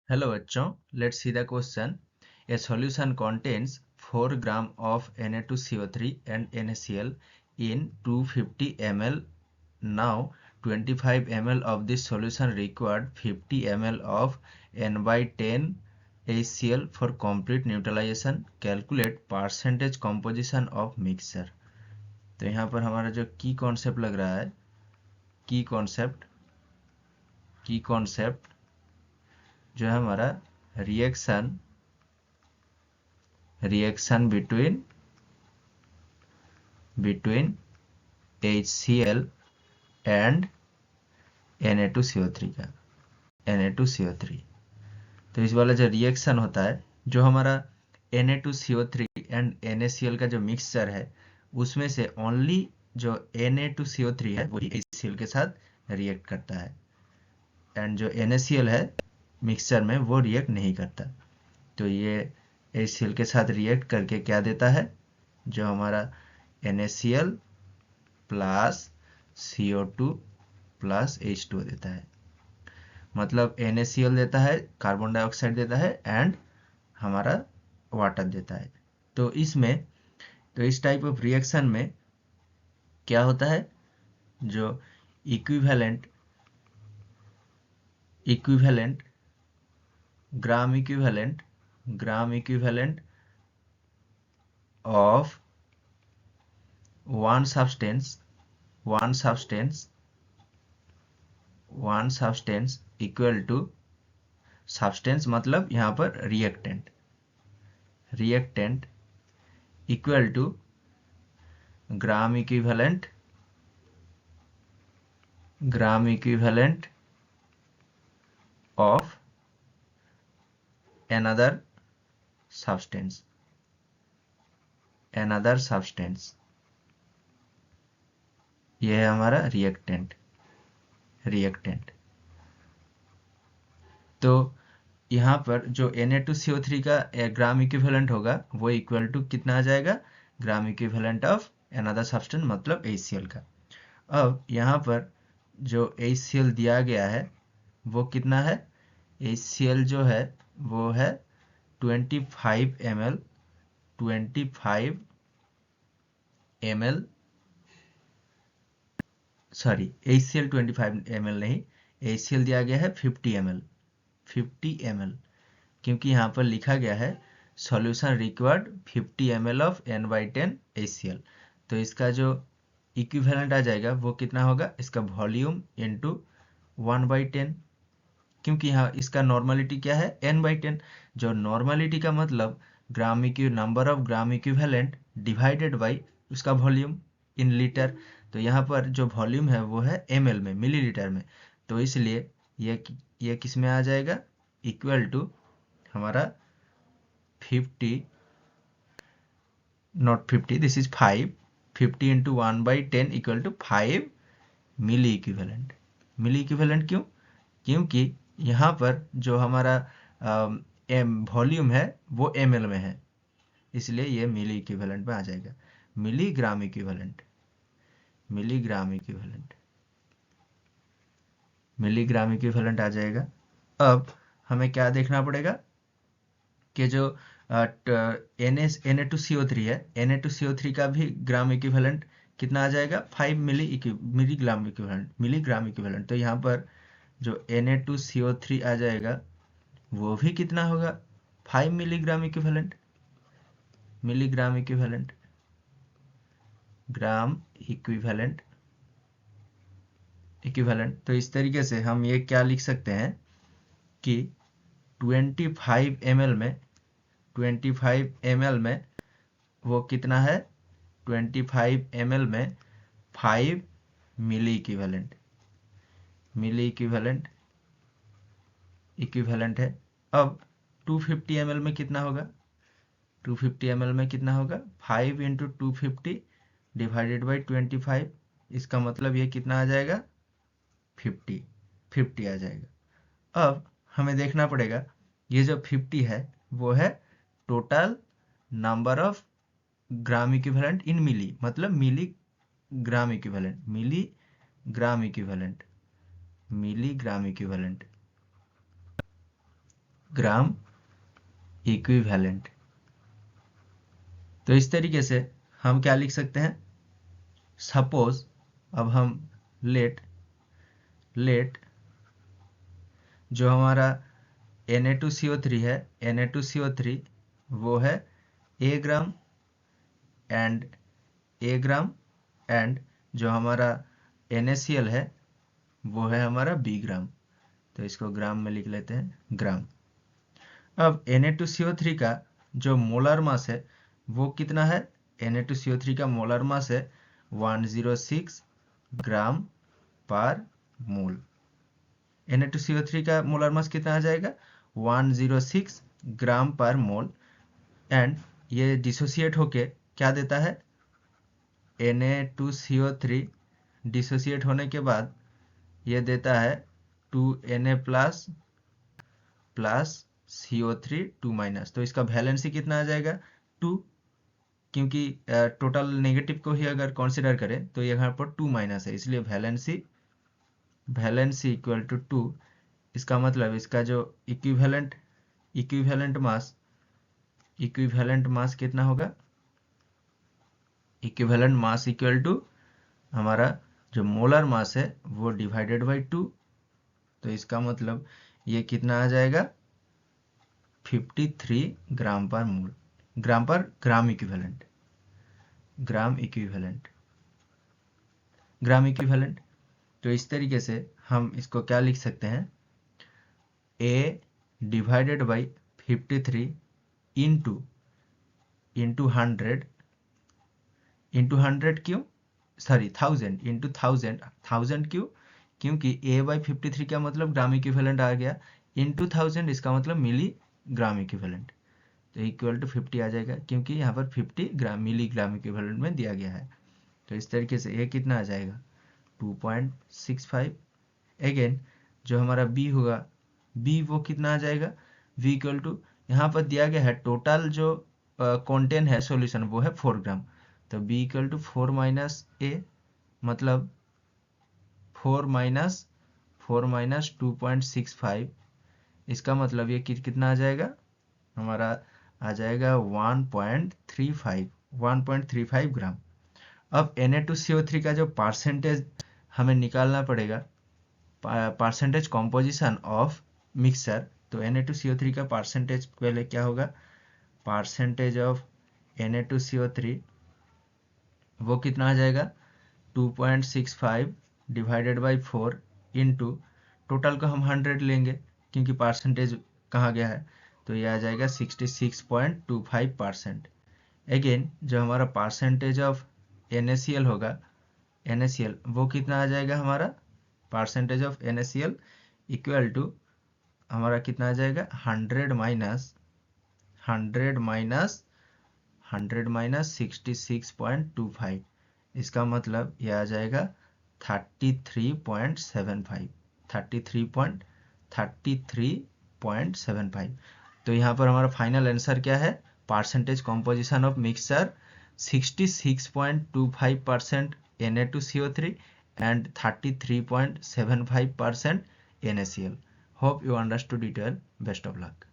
Hello बच्चों, let's see the question. A solution contains 4 gram of Na2CO3 and NaCl in 250 ml. Now 25 ml of this solution required 50 ml of N by 10 HCl for complete neutralization. Calculate percentage composition of mixture. तो यहाँ पर हमारा जो की concept लग रहा है, की कॉन्सेप्ट जो है हमारा reaction between HCl and Na2CO3 का Na2CO3। तो इस वाला जो रिएक्शन होता है, जो हमारा Na2CO3 एंड NaCl का जो मिक्सचर है, उसमें से ओनली जो Na2CO3 है वो HCl के साथ रिएक्ट करता है एंड जो NaCl है मिक्सचर में वो रिएक्ट नहीं करता। तो ये HCl के साथ रिएक्ट करके क्या देता है, जो हमारा NaCl plus CO2 plus H2O देता है। मतलब NaCl देता है, कार्बन डाइऑक्साइड देता है एंड हमारा वाटर देता है। तो इस टाइप ऑफ रिएक्शन में क्या होता है, जो equivalent gram equivalent of one substance equal to substance मतलब यहाँ पर reactant equal to gram equivalent of another substance ये है हमारा रिएक्टेंट। तो यहाँ पर जो Na2CO3 का ग्राम इक्विवेलेंट होगा वो इक्वल टू कितना आ जाएगा, ग्राम इक्विवेलेंट ऑफ अनदर सब्सटेंस मतलब HCl का। अब यहाँ पर जो HCl दिया गया है वो कितना है, HCl जो है वो है 25 ml सॉरी HCl 25 ml नहीं, HCl दिया गया है 50 ml क्योंकि यहाँ पर लिखा गया है solution required 50 ml of N/10 HCl। तो इसका जो इक्विवेलेंट आ जाएगा वो कितना होगा, इसका वॉल्यूम इनटू 1/10, क्योंकि यहाँ इसका नॉर्मलिटी क्या है N/10। जो नॉर्मलिटी का मतलब number of gram equivalent divided by उसका वॉल्यूम इन लीटर। तो यहाँ पर जो वॉल्यूम है वो है ml में, मिलीलीटर में। तो इसलिए ये किस में आ जाएगा, इक्वल टू हमारा 50 not 50 this is 50 into 1/10 equal to 5 milli equivalent. क्योंकि यहाँ पर जो हमारा वॉल्यूम है वो ml में है, इसलिए ये मिली इक्विवेलेंट में आ जाएगा। मिलीग्राम इक्विवेलेंट आ जाएगा। अब हमें क्या देखना पड़ेगा कि जो Na2CO3 है, Na2CO3 का भी ग्राम इक्विवेलेंट कितना आ जाएगा, 5 मिलीग्राम इक्विवेलेंट। तो यहाँ पर जो Na2CO3 आ जाएगा वो भी कितना होगा, 5 मिलीग्राम इक्विवेलेंट तो इस तरीके से हम ये क्या लिख सकते हैं कि 25 ml में वो कितना है, 25 ml में 5 मिली इक्विवेलेंट है। अब 250 ml में कितना होगा, 5 इंटू 250 डिवाइडेड बाई 25, इसका मतलब ये कितना आ जाएगा, 50 आ जाएगा। अब हमें देखना पड़ेगा ये जो 50 है वो है total number of gram equivalent in milli, मतलब मिलीग्राम इक्विवेलेंट। Gram equivalent. तो इस तरीके से हम क्या लिख सकते हैं, सपोज अब हम लेट जो हमारा Na2CO3 है, Na2CO3 वो है A ग्राम एंड जो हमारा NaCl है वो है हमारा B ग्राम। तो इसको ग्राम में लिख लेते हैं, ग्राम। अब Na2CO3 का जो मोलर मास है वो कितना है, Na2CO3 का मोलर मास है 106 ग्राम पर मोल। Na2CO3 का मोलर मास कितना आ जाएगा, 106 ग्राम पर मोल। एंड ये डिसोसिएट होके क्या देता है, Na2CO3 डिसोसिएट होने के बाद ये देता है 2Na प्लस CO3 2-। तो इसका वैलेंसी कितना आ जाएगा, 2, क्योंकि टोटल नेगेटिव को ही अगर कंसीडर करें तो यहाँ पर 2- है, इसलिए वैलेंसी इक्वल टू 2। इसका मतलब इसका जो इक्विवेलेंट मास कितना होगा, इक्विवेलेंट मास इक्वल टू हमारा जो मोलर मास है वो डिवाइडेड बाय 2। तो इसका मतलब ये कितना आ जाएगा, 53 ग्राम पर मोल, ग्राम इक्विवेलेंट। तो इस तरीके से हम इसको क्या लिख सकते हैं, A डिवाइडेड बाई 53 इंटू 100 क्यों, सॉरी 1000 इंटू 1000 क्यों, क्योंकि A/53 का मतलब ग्राम इक्विवेलेंट आ गया, इंटू 1000 इसका मतलब मिली ग्राम इक्विवेलेंट। तो इक्वल टू 50 आ जाएगा, क्योंकि यहाँ पर 50 ग्राम मिली ग्राम इक्विवेलेंट में दिया गया है। तो इस तरीके से A कितना आ जाएगा, 2.65। अगेन जो हमारा B होगा, B वो कितना आ जाएगा, V इक्वल टू यहाँ पर दिया गया है टोटल जो कंटेंट है सॉल्यूशन वो है 4 ग्राम। तो B इक्वल टू 4 - A, मतलब 4 माइनस 2.65। इसका मतलब ये कितना आ जाएगा, हमारा आ जाएगा 1.35 ग्राम। अब Na2CO3 का जो परसेंटेज हमें निकालना पड़ेगा, परसेंटेज कॉम्पोजिशन ऑफ मिक्सचर। तो Na2CO3 का परसेंटेज पहले क्या होगा, परसेंटेज ऑफ Na2CO3 वो कितना आ जाएगा, 2.65 डिवाइडेड बाई 4 इंटू टोटल को हम 100 लेंगे क्योंकि परसेंटेज कहाँ गया है, तो ये आ जाएगा 66.25%। अगेन जो हमारा परसेंटेज ऑफ NaCl होगा, NaCl वो कितना आ जाएगा, हमारा percentage of NaCl equal to हमारा कितना आ जाएगा, 100 माइनस 66.25। इसका मतलब यह आ जाएगा 33.75। तो यहाँ पर हमारा फाइनल आंसर क्या है, percentage composition of mixture 66.25% Na2CO3 and 33.75% NaCl. Hope you understood it well. Best of luck.